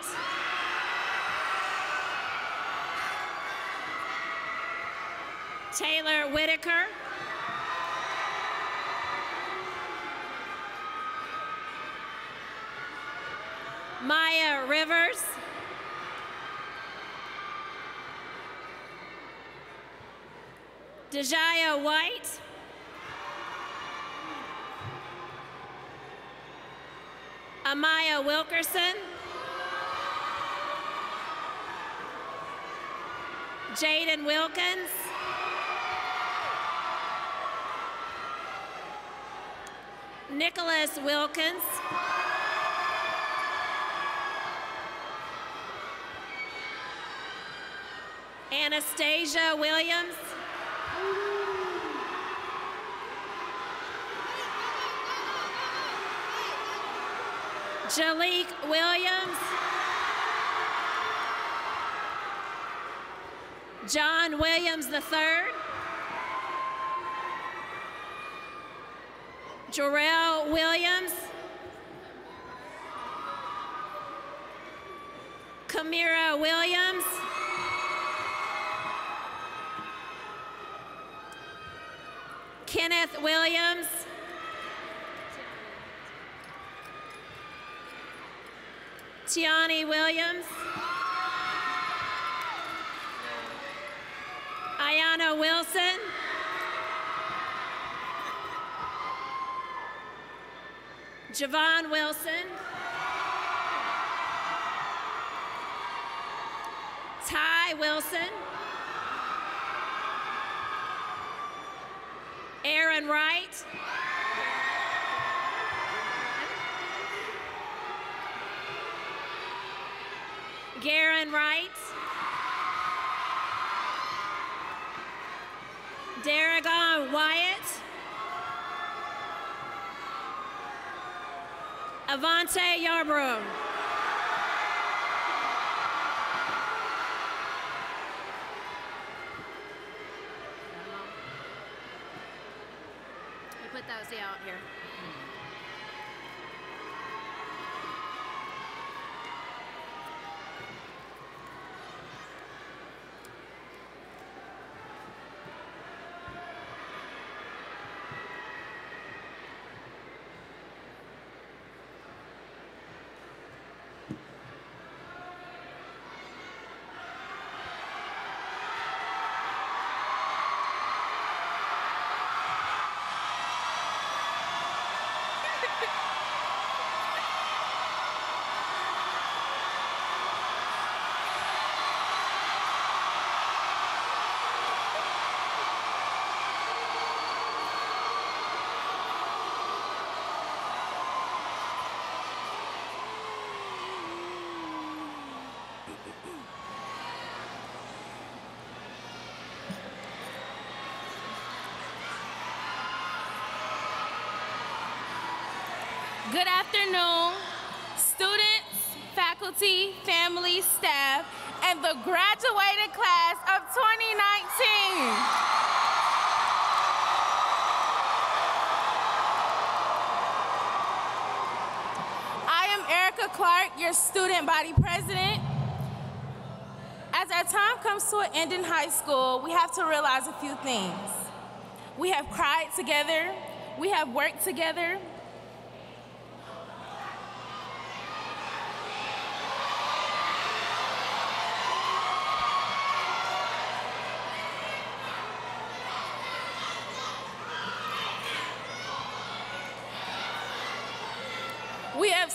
Taylor Whitaker. Maya Rivers. Dejaya White. Amaya Wilkerson. Jaden Wilkins. Nicholas Wilkins. Anastasia Williams. Jalik Williams. John Williams III. Jarrell Williams. Kamira Williams. Kenneth Williams. Tiani Williams. Ayana Wilson. Javon Wilson. Ty Wilson. Aaron Wright. Garen Wright. Daragon Wyatt. Avante Yarbrough. You put those out here. Good afternoon, students, faculty, family, staff, and the graduated class of 2019. I am Erica Clark, your student body president. As our time comes to an end in high school, we have to realize a few things. We have cried together, we have worked together, we have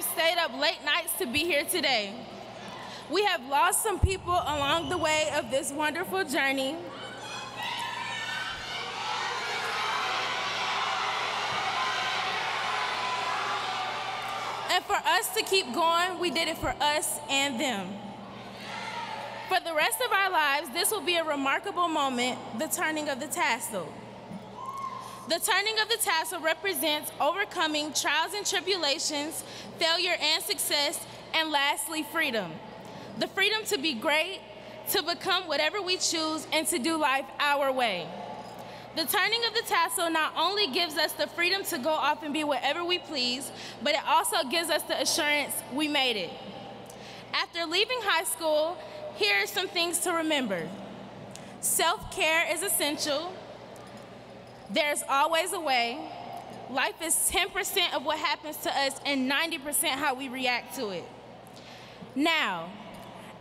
stayed up late nights to be here today. We have lost some people along the way of this wonderful journey. And for us to keep going, we did it for us and them. For the rest of our lives, this will be a remarkable moment, the turning of the tassel. The turning of the tassel represents overcoming trials and tribulations, failure and success, and lastly, freedom. The freedom to be great, to become whatever we choose, and to do life our way. The turning of the tassel not only gives us the freedom to go off and be whatever we please, but it also gives us the assurance we made it. After leaving high school, here are some things to remember. Self-care is essential. There's always a way. Life is 10% of what happens to us and 90% how we react to it. Now,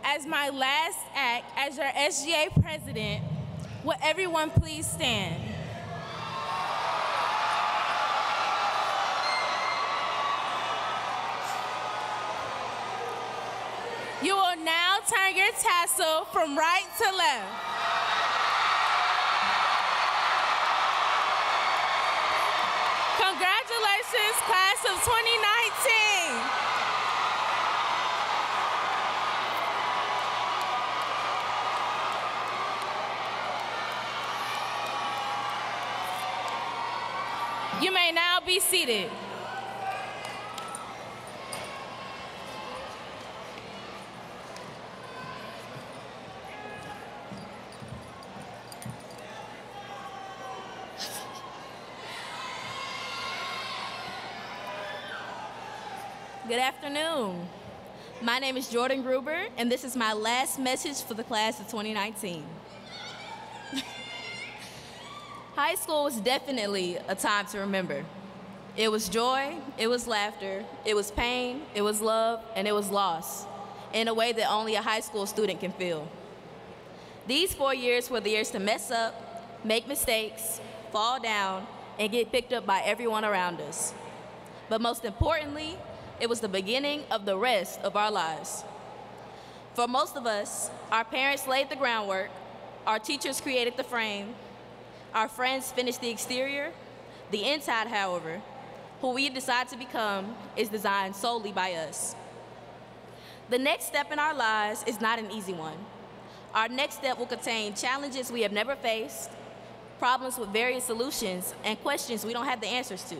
as my last act as your SGA president, will everyone please stand? You will now turn your tassel from right to left. Congratulations, class of 2019. You may now be seated. Good afternoon. My name is Jordan Gruber, and this is my last message for the class of 2019. High school was definitely a time to remember. It was joy, it was laughter, it was pain, it was love, and it was loss, in a way that only a high school student can feel. These 4 years were the years to mess up, make mistakes, fall down, and get picked up by everyone around us. But most importantly, it was the beginning of the rest of our lives. For most of us, our parents laid the groundwork, our teachers created the frame, our friends finished the exterior. The inside, however, who we decide to become, is designed solely by us. The next step in our lives is not an easy one. Our next step will contain challenges we have never faced, problems with various solutions, and questions we don't have the answers to.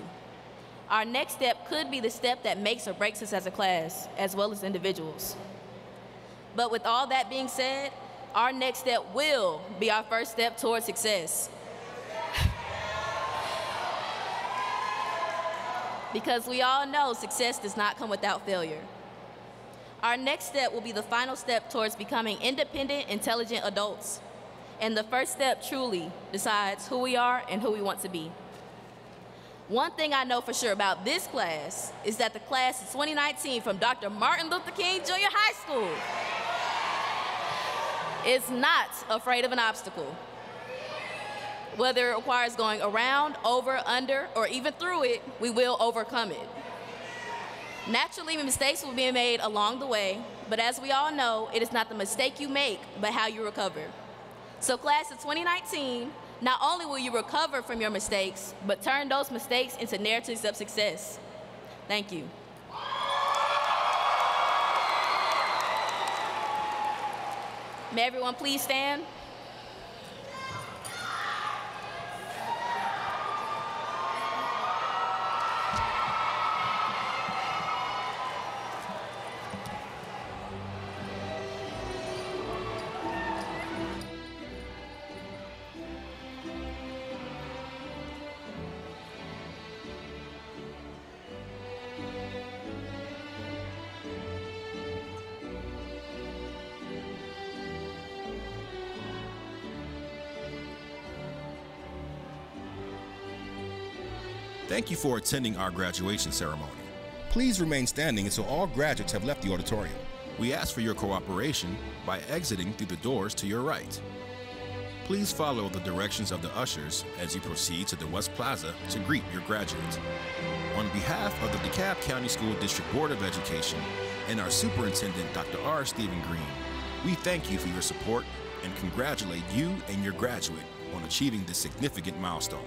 Our next step could be the step that makes or breaks us as a class, as well as individuals. But with all that being said, our next step will be our first step towards success. Because we all know success does not come without failure. Our next step will be the final step towards becoming independent, intelligent adults. And the first step truly decides who we are and who we want to be. One thing I know for sure about this class is that the class of 2019 from Dr. Martin Luther King Jr. High School is not afraid of an obstacle. Whether it requires going around, over, under, or even through it, we will overcome it. Naturally, mistakes will be made along the way, but as we all know, it is not the mistake you make, but how you recover. So class of 2019, not only will you recover from your mistakes, but turn those mistakes into narratives of success. Thank you. May everyone please stand? Thank you for attending our graduation ceremony. Please remain standing until all graduates have left the auditorium. We ask for your cooperation by exiting through the doors to your right. Please follow the directions of the ushers as you proceed to the West Plaza to greet your graduates. On behalf of the DeKalb County School District Board of Education and our Superintendent, Dr. R. Stephen Green, we thank you for your support and congratulate you and your graduate on achieving this significant milestone.